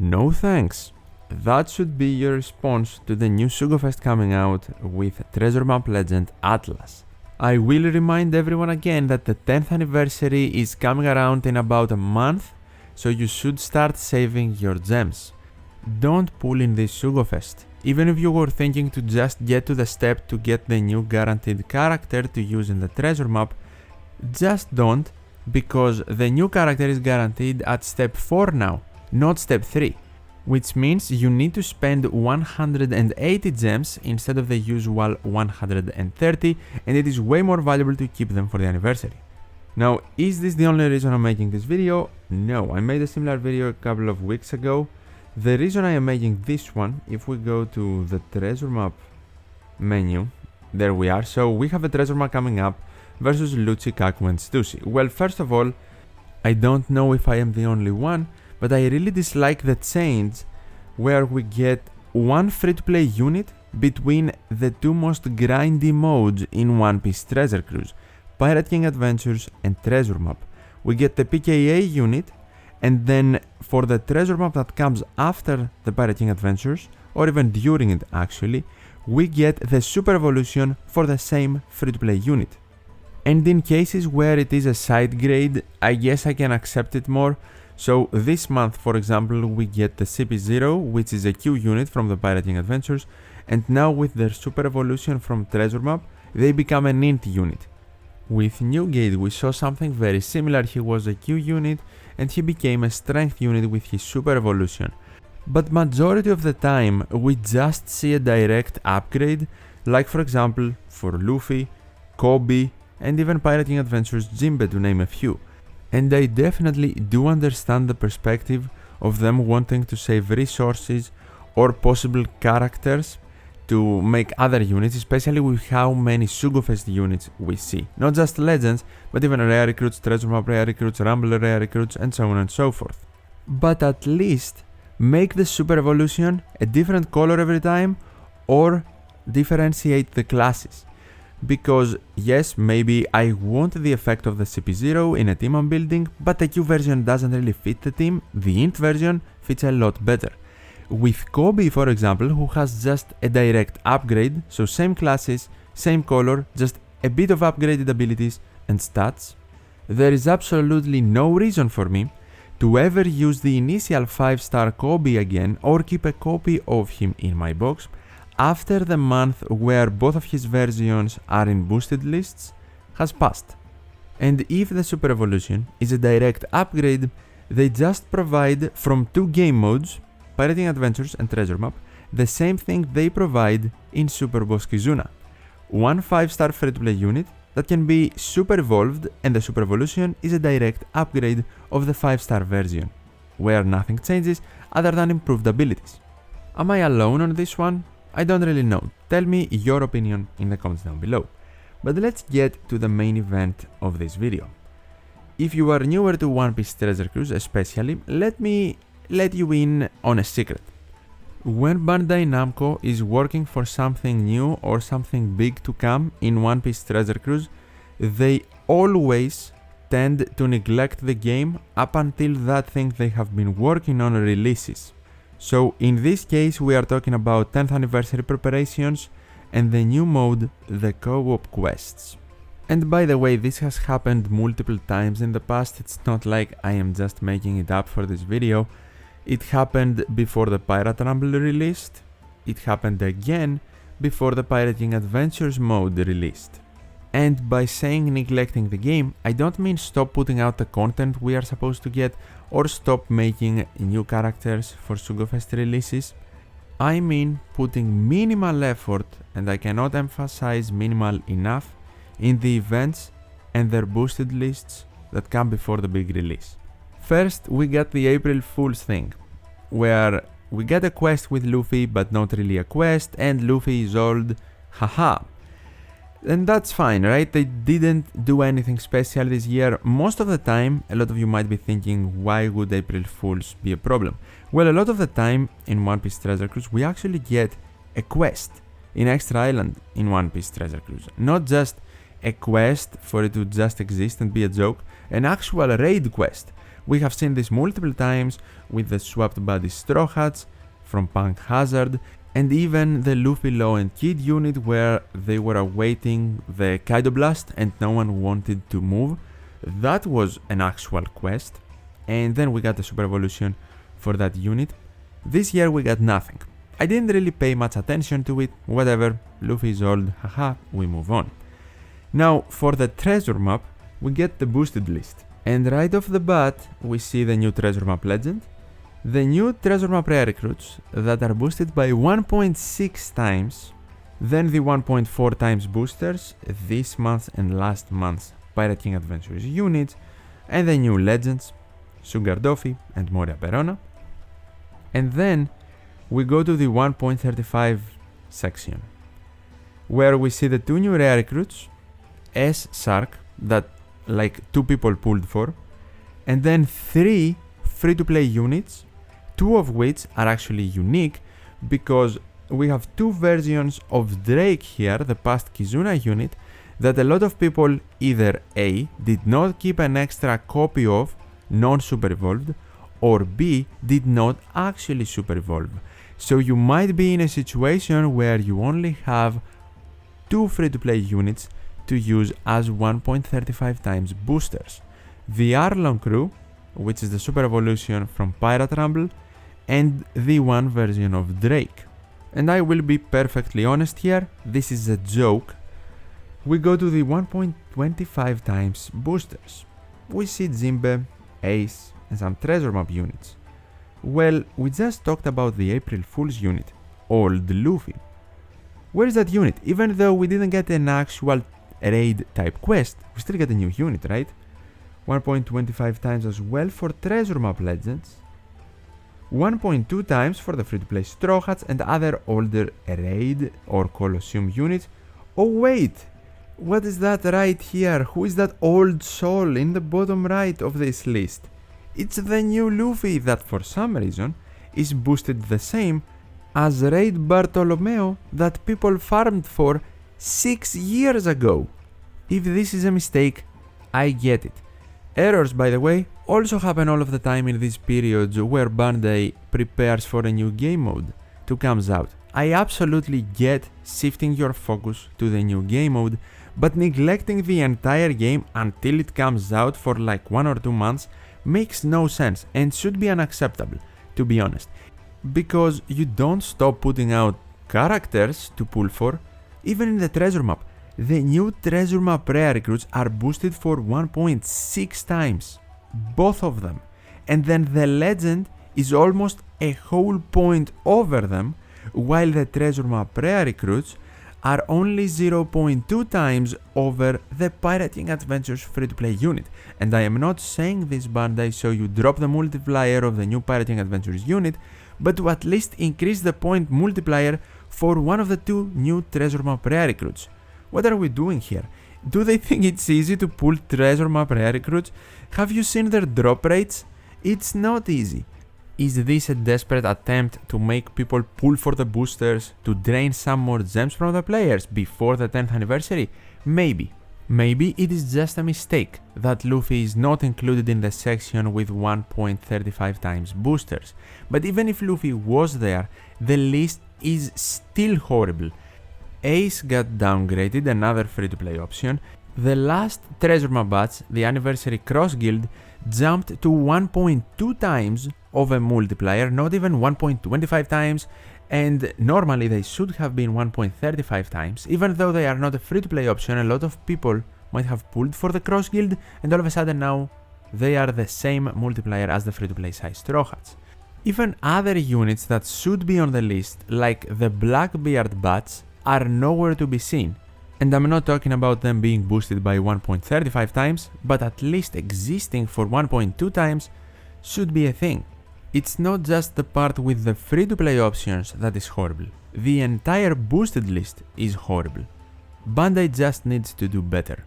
No thanks. That should be your response to the new Sugofest coming out with Treasure Map Legend Atlas. I will remind everyone again that the 10th anniversary is coming around in about a month, so you should start saving your gems. Don't pull in this Sugofest. Even if you were thinking to just get to the step to get the new guaranteed character to use in the treasure map, just don't, because the new character is guaranteed at step 4 now, not step 3. Which means you need to spend 180 gems instead of the usual 130, and it is way more valuable to keep them for the anniversary. Now, is this the only reason I'm making this video? No, I made a similar video a couple of weeks ago. The reason I am making this one, if we go to the treasure map menu, there we are. So we have a treasure map coming up versus Lucci, Kaku and Stussy. Well, first of all, I don't know if I am the only one, but I really dislike the change where we get one free-to-play unit between the two most grindy modes in One Piece Treasure Cruise, Pirate King Adventures and Treasure Map. We get the PKA unit, and then for the treasure map that comes after the Pirate King Adventures, or even during it actually, we get the Super Evolution for the same free-to-play unit. And in cases where it is a side grade, I guess I can accept it more. So this month, for example, we get the CP0, which is a Q unit from the Pirate King Adventures, and now with their Super Evolution from Treasure Map, they become an Int unit. With Newgate, we saw something very similar. He was a Q unit, and he became a Strength unit with his Super Evolution. But majority of the time, we just see a direct upgrade, like for example, for Luffy, Kobe, and even Pirate King Adventures Jinbe, to name a few. And I definitely do understand the perspective of them wanting to save resources or possible characters to make other units, especially with how many Sugofest units we see. Not just Legends, but even Rare Recruits, Treasure Map Rare Recruits, Rumble Rare Recruits, and so on and so forth. But at least make the Super Evolution a different color every time, or differentiate the classes. Because yes, maybe I want the effect of the CP0 in a team I'm building, but the Q version doesn't really fit the team, the Int version fits a lot better. With Kobe, for example, who has just a direct upgrade, so same classes, same color, just a bit of upgraded abilities and stats, there is absolutely no reason for me to ever use the initial 5-star Kobe again or keep a copy of him in my box after the month where both of his versions are in boosted lists has passed. And if the Super Evolution is a direct upgrade, they just provide from two game modes, Pirate King Adventures and Treasure Map, the same thing they provide in Super Boss Kizuna. One 5-star free-to-play unit that can be super evolved, and the Super Evolution is a direct upgrade of the 5-star version, where nothing changes other than improved abilities. Am I alone on this one? I don't really know. Tell me your opinion in the comments down below. But let's get to the main event of this video. If you are newer to One Piece Treasure Cruise especially, let me let you in on a secret. When Bandai Namco is working for something new or something big to come in One Piece Treasure Cruise, they always tend to neglect the game up until that thing they have been working on releases. So in this case we are talking about 10th anniversary preparations and the new mode, the co-op quests. And by the way, this has happened multiple times in the past, it's not like I am just making it up for this video. It happened before the Pirate Rumble released, it happened again before the Pirate King Adventures mode released. And by saying neglecting the game, I don't mean stop putting out the content we are supposed to get or stop making new characters for Sugofest releases. I mean putting minimal effort, and I cannot emphasize minimal enough, in the events and their boosted lists that come before the big release. First, we got the April Fool's thing, where we get a quest with Luffy but not really a quest, and Luffy is old, haha. And that's fine, right? They didn't do anything special this year. Most of the time, a lot of you might be thinking, why would April Fools be a problem? Well, a lot of the time in One Piece Treasure Cruise, we actually get a quest in Extra Island in One Piece Treasure Cruise. Not just a quest for it to just exist and be a joke, an actual raid quest, We have seen this multiple times with the swapped body Straw Hats from Punk Hazard, and even the Luffy, Law and Kid unit where they were awaiting the Kaido Blast and no one wanted to move. That was an actual quest, and then we got the Super Evolution for that unit. This year we got nothing. I didn't really pay much attention to it, whatever, Luffy is old, haha, we move on. Now for the treasure map, we get the boosted list, and right off the bat we see the new treasure map legend, the new treasure map rare recruits that are boosted by 1.6 times, then the 1.4 times boosters this month and last month's Pirate King Adventures units, and the new legends, Sugar Doffy and Moria Perona. And then we go to the 1.35 section, where we see the two new rare recruits, S Shark, that like 2 people pulled for, and then 3 free-to-play units, 2 of which are actually unique because we have 2 versions of Drake here, the past Kizuna unit, that a lot of people either A, did not keep an extra copy of, non-super evolved, or B, did not actually super evolve. So you might be in a situation where you only have 2 free-to-play units to use as 1.35 times boosters. The Arlong crew, which is the super evolution from Pirate Rumble, and the 1 version of Drake. And I will be perfectly honest here, this is a joke. We go to the 1.25 times boosters. We see Jinbe, Ace, and some treasure map units. Well, we just talked about the April Fool's unit, Old Luffy. Where is that unit? Even though we didn't get an actual raid type quest, we still get a new unit, right? 1.25 times as well for treasure map legends, 1.2 times for the free-to-play Straw Hats and other older raid or Colosseum units. Oh wait, what is that right here? Who is that old soul in the bottom right of this list? It's the new Luffy that for some reason is boosted the same as Raid Bartolomeo that people farmed for 6 years ago. If this is a mistake, I get it. Errors, by the way, also happen all of the time in these periods where Bandai prepares for a new game mode to come out. I absolutely get shifting your focus to the new game mode, but neglecting the entire game until it comes out for like 1 or 2 months makes no sense and should be unacceptable, to be honest. Because you don't stop putting out characters to pull for, even in the treasure map. The new treasure map rare recruits are boosted for 1.6 times, both of them, and then the legend is almost a whole point over them, while the treasure map rare recruits are only 0.2 times over the Pirate King Adventures free-to-play unit. And I am not saying this, Bandai, so you drop the multiplier of the new Pirate King Adventures unit, but to at least increase the point multiplier for one of the 2 new treasure map rare recruits. What are we doing here? Do they think it's easy to pull treasure map rare recruits? Have you seen their drop rates? It's not easy. Is this a desperate attempt to make people pull for the boosters to drain some more gems from the players before the 10th anniversary? Maybe. Maybe it is just a mistake that Luffy is not included in the section with 1.35 times boosters. But even if Luffy was there, the list is still horrible. Ace got downgraded, another free-to-play option. The last treasure map batch, the Anniversary Cross Guild, jumped to 1.2 times of a multiplier, not even 1.25 times, and normally they should have been 1.35 times. Even though they are not a free-to-play option, a lot of people might have pulled for the Cross Guild, and all of a sudden now they are the same multiplier as the free-to-play size Straw Hats. Even other units that should be on the list, like the Blackbeard batch, are nowhere to be seen. And I'm not talking about them being boosted by 1.35 times, but at least existing for 1.2 times should be a thing. It's not just the part with the free-to-play options that is horrible. The entire boosted list is horrible. Bandai just needs to do better.